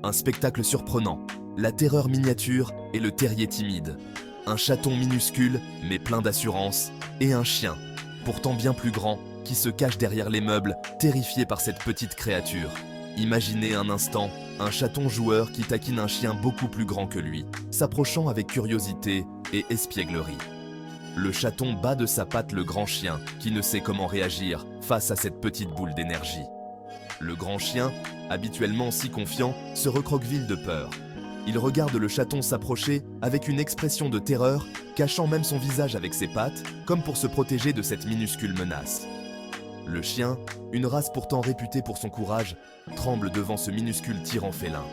Un spectacle surprenant, la terreur miniature et le terrier timide. Un chaton minuscule mais plein d'assurance et un chien, pourtant bien plus grand, qui se cache derrière les meubles, terrifié par cette petite créature. Imaginez un instant un chaton joueur qui taquine un chien beaucoup plus grand que lui, s'approchant avec curiosité et espièglerie. Le chaton bat de sa patte le grand chien, qui ne sait comment réagir face à cette petite boule d'énergie. Le grand chien, habituellement si confiant, se recroqueville de peur. Il regarde le chaton s'approcher avec une expression de terreur, cachant même son visage avec ses pattes, comme pour se protéger de cette minuscule menace. Le chien, une race pourtant réputée pour son courage, tremble devant ce minuscule tyran félin.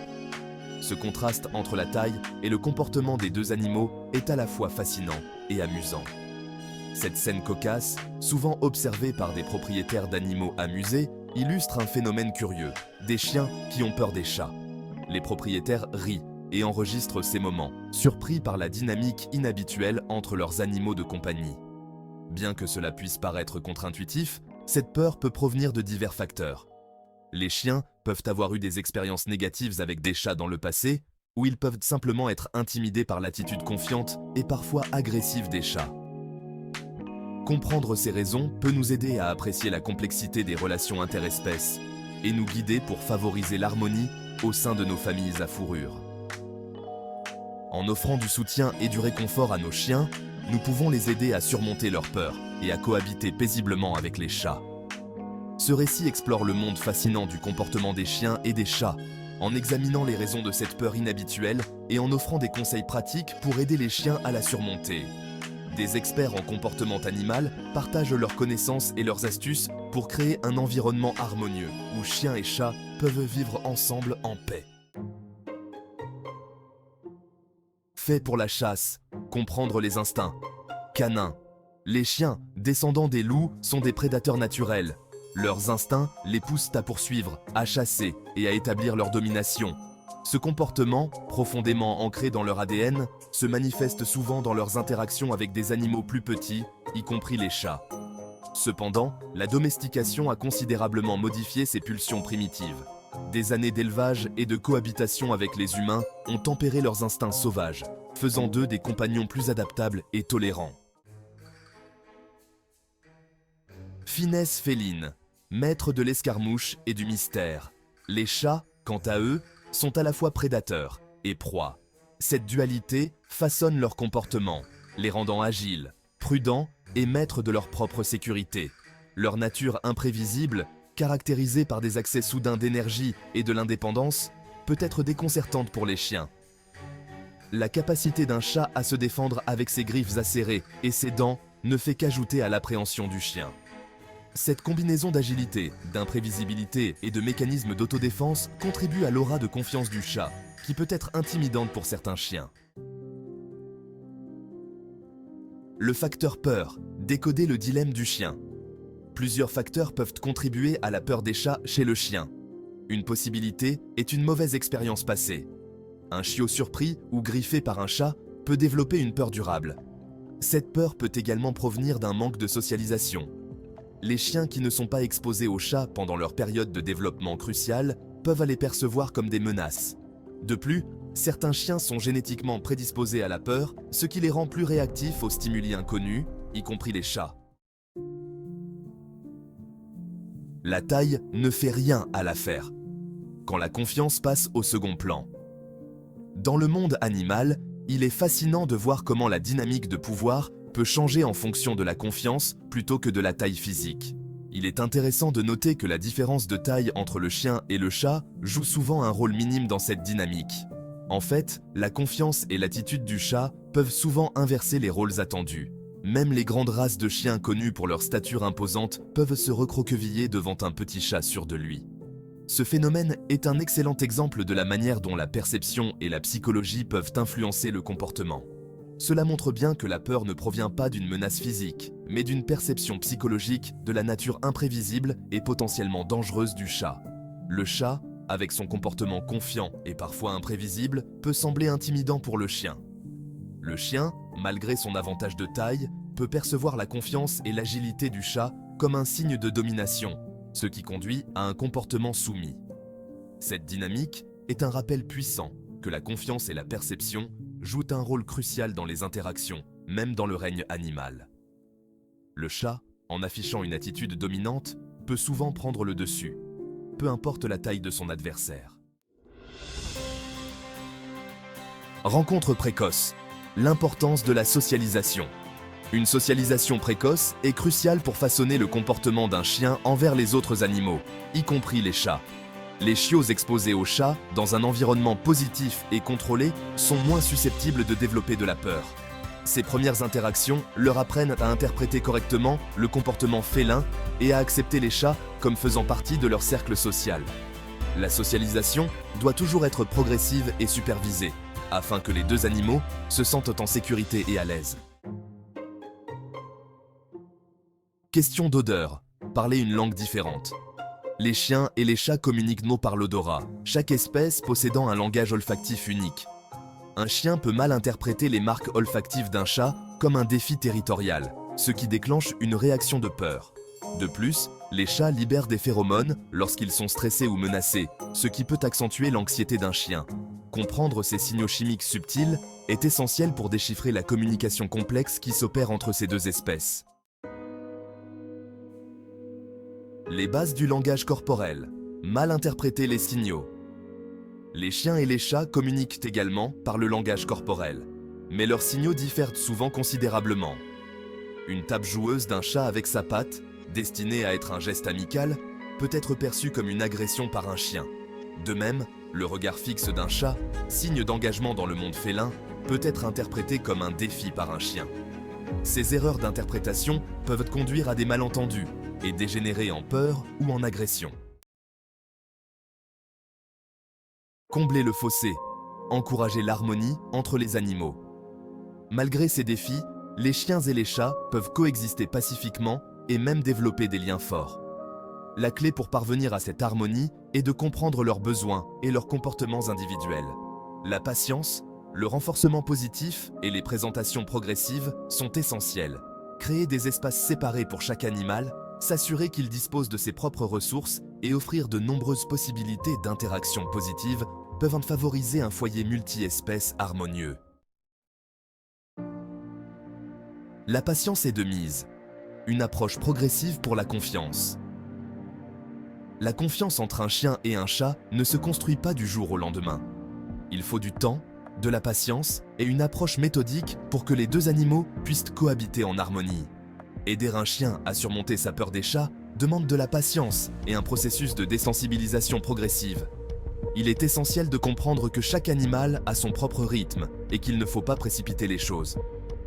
Ce contraste entre la taille et le comportement des deux animaux est à la fois fascinant et amusant. Cette scène cocasse, souvent observée par des propriétaires d'animaux amusés, illustre un phénomène curieux, des chiens qui ont peur des chats. Les propriétaires rient et enregistrent ces moments, surpris par la dynamique inhabituelle entre leurs animaux de compagnie. Bien que cela puisse paraître contre-intuitif, cette peur peut provenir de divers facteurs. Les chiens peuvent avoir eu des expériences négatives avec des chats dans le passé, ou ils peuvent simplement être intimidés par l'attitude confiante et parfois agressive des chats. Comprendre ces raisons peut nous aider à apprécier la complexité des relations interespèces et nous guider pour favoriser l'harmonie au sein de nos familles à fourrure. En offrant du soutien et du réconfort à nos chiens, nous pouvons les aider à surmonter leur peur et à cohabiter paisiblement avec les chats. Ce récit explore le monde fascinant du comportement des chiens et des chats, en examinant les raisons de cette peur inhabituelle et en offrant des conseils pratiques pour aider les chiens à la surmonter. Des experts en comportement animal partagent leurs connaissances et leurs astuces pour créer un environnement harmonieux où chiens et chats peuvent vivre ensemble en paix. Fait pour la chasse, comprendre les instincts. Canin. Les chiens, descendants des loups, sont des prédateurs naturels. Leurs instincts les poussent à poursuivre, à chasser et à établir leur domination. Ce comportement, profondément ancré dans leur ADN, se manifeste souvent dans leurs interactions avec des animaux plus petits, y compris les chats. Cependant, la domestication a considérablement modifié ces pulsions primitives. Des années d'élevage et de cohabitation avec les humains ont tempéré leurs instincts sauvages, faisant d'eux des compagnons plus adaptables et tolérants. Finesse féline, maître de l'escarmouche et du mystère. Les chats, quant à eux, sont à la fois prédateurs et proies. Cette dualité façonne leur comportement, les rendant agiles, prudents et maîtres de leur propre sécurité. Leur nature imprévisible, caractérisée par des accès soudains d'énergie et de l'indépendance, peut être déconcertante pour les chiens. La capacité d'un chat à se défendre avec ses griffes acérées et ses dents ne fait qu'ajouter à l'appréhension du chien. Cette combinaison d'agilité, d'imprévisibilité et de mécanismes d'autodéfense contribue à l'aura de confiance du chat, qui peut être intimidante pour certains chiens. Le facteur peur, décoder le dilemme du chien. Plusieurs facteurs peuvent contribuer à la peur des chats chez le chien. Une possibilité est une mauvaise expérience passée. Un chiot surpris ou griffé par un chat peut développer une peur durable. Cette peur peut également provenir d'un manque de socialisation. Les chiens qui ne sont pas exposés aux chats pendant leur période de développement cruciale peuvent les percevoir comme des menaces. De plus, certains chiens sont génétiquement prédisposés à la peur, ce qui les rend plus réactifs aux stimuli inconnus, y compris les chats. La taille ne fait rien à l'affaire, quand la confiance passe au second plan. Dans le monde animal, il est fascinant de voir comment la dynamique de pouvoir peut changer en fonction de la confiance plutôt que de la taille physique. Il est intéressant de noter que la différence de taille entre le chien et le chat joue souvent un rôle minime dans cette dynamique. En fait, la confiance et l'attitude du chat peuvent souvent inverser les rôles attendus. Même les grandes races de chiens connues pour leur stature imposante peuvent se recroqueviller devant un petit chat sûr de lui. Ce phénomène est un excellent exemple de la manière dont la perception et la psychologie peuvent influencer le comportement. Cela montre bien que la peur ne provient pas d'une menace physique, mais d'une perception psychologique de la nature imprévisible et potentiellement dangereuse du chat. Le chat, avec son comportement confiant et parfois imprévisible, peut sembler intimidant pour le chien. Le chien, malgré son avantage de taille, peut percevoir la confiance et l'agilité du chat comme un signe de domination, ce qui conduit à un comportement soumis. Cette dynamique est un rappel puissant que la confiance et la perception jouent un rôle crucial dans les interactions, même dans le règne animal. Le chat, en affichant une attitude dominante, peut souvent prendre le dessus, peu importe la taille de son adversaire. Rencontre précoce. L'importance de la socialisation. Une socialisation précoce est cruciale pour façonner le comportement d'un chien envers les autres animaux, y compris les chats. Les chiots exposés aux chats, dans un environnement positif et contrôlé, sont moins susceptibles de développer de la peur. Ces premières interactions leur apprennent à interpréter correctement le comportement félin et à accepter les chats comme faisant partie de leur cercle social. La socialisation doit toujours être progressive et supervisée, afin que les deux animaux se sentent en sécurité et à l'aise. Question d'odeur. Parler une langue différente. Les chiens et les chats communiquent non par l'odorat, chaque espèce possédant un langage olfactif unique. Un chien peut mal interpréter les marques olfactives d'un chat comme un défi territorial, ce qui déclenche une réaction de peur. De plus, les chats libèrent des phéromones lorsqu'ils sont stressés ou menacés, ce qui peut accentuer l'anxiété d'un chien. Comprendre ces signaux chimiques subtils est essentiel pour déchiffrer la communication complexe qui s'opère entre ces deux espèces. Les bases du langage corporel. Mal interpréter les signaux. Les chiens et les chats communiquent également par le langage corporel, mais leurs signaux diffèrent souvent considérablement. Une tape joueuse d'un chat avec sa patte, destinée à être un geste amical, peut être perçue comme une agression par un chien. De même, le regard fixe d'un chat, signe d'engagement dans le monde félin, peut être interprété comme un défi par un chien. Ces erreurs d'interprétation peuvent conduire à des malentendus et dégénérer en peur ou en agression. Combler le fossé, encourager l'harmonie entre les animaux. Malgré ces défis, les chiens et les chats peuvent coexister pacifiquement et même développer des liens forts. La clé pour parvenir à cette harmonie est de comprendre leurs besoins et leurs comportements individuels. La patience, le renforcement positif et les présentations progressives sont essentielles. Créer des espaces séparés pour chaque animal, s'assurer qu'il dispose de ses propres ressources et offrir de nombreuses possibilités d'interaction positive peuvent en favoriser un foyer multi-espèces harmonieux. La patience est de mise. Une approche progressive pour la confiance. La confiance entre un chien et un chat ne se construit pas du jour au lendemain. Il faut du temps, de la patience et une approche méthodique pour que les deux animaux puissent cohabiter en harmonie. Aider un chien à surmonter sa peur des chats demande de la patience et un processus de désensibilisation progressive. Il est essentiel de comprendre que chaque animal a son propre rythme et qu'il ne faut pas précipiter les choses.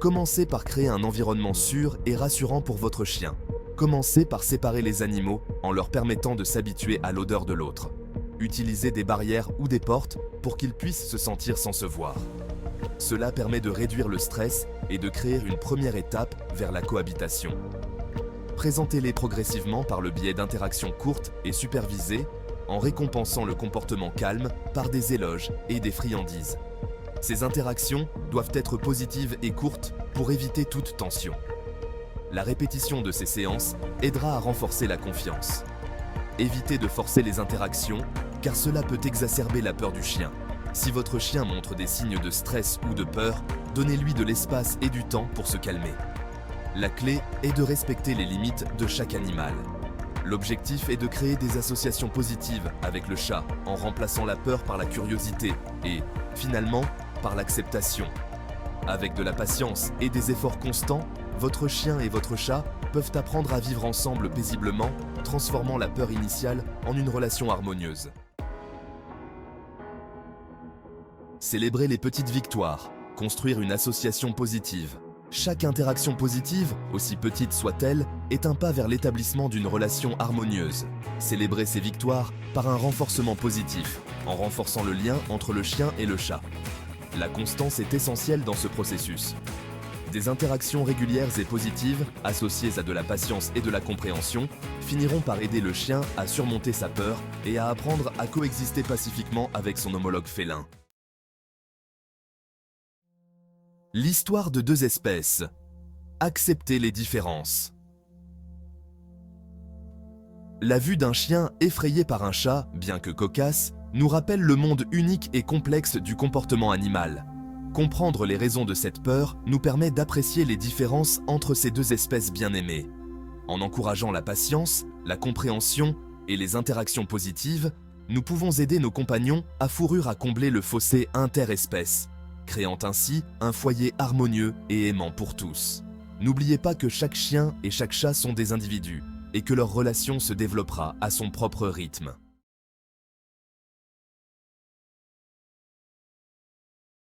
Commencez par créer un environnement sûr et rassurant pour votre chien. Commencez par séparer les animaux en leur permettant de s'habituer à l'odeur de l'autre. Utilisez des barrières ou des portes pour qu'ils puissent se sentir sans se voir. Cela permet de réduire le stress et de créer une première étape vers la cohabitation. Présentez-les progressivement par le biais d'interactions courtes et supervisées, en récompensant le comportement calme par des éloges et des friandises. Ces interactions doivent être positives et courtes pour éviter toute tension. La répétition de ces séances aidera à renforcer la confiance. Évitez de forcer les interactions, car cela peut exacerber la peur du chien. Si votre chien montre des signes de stress ou de peur, donnez-lui de l'espace et du temps pour se calmer. La clé est de respecter les limites de chaque animal. L'objectif est de créer des associations positives avec le chat, en remplaçant la peur par la curiosité et, finalement, par l'acceptation. Avec de la patience et des efforts constants, votre chien et votre chat peuvent apprendre à vivre ensemble paisiblement, transformant la peur initiale en une relation harmonieuse. Célébrer les petites victoires, construire une association positive. Chaque interaction positive, aussi petite soit-elle, est un pas vers l'établissement d'une relation harmonieuse. Célébrez ces victoires par un renforcement positif, en renforçant le lien entre le chien et le chat. La constance est essentielle dans ce processus. Des interactions régulières et positives, associées à de la patience et de la compréhension, finiront par aider le chien à surmonter sa peur et à apprendre à coexister pacifiquement avec son homologue félin. L'histoire de deux espèces. Accepter les différences. La vue d'un chien effrayé par un chat, bien que cocasse, nous rappelle le monde unique et complexe du comportement animal. Comprendre les raisons de cette peur nous permet d'apprécier les différences entre ces deux espèces bien-aimées. En encourageant la patience, la compréhension et les interactions positives, nous pouvons aider nos compagnons à fourrure à combler le fossé interespèces, créant ainsi un foyer harmonieux et aimant pour tous. N'oubliez pas que chaque chien et chaque chat sont des individus et que leur relation se développera à son propre rythme.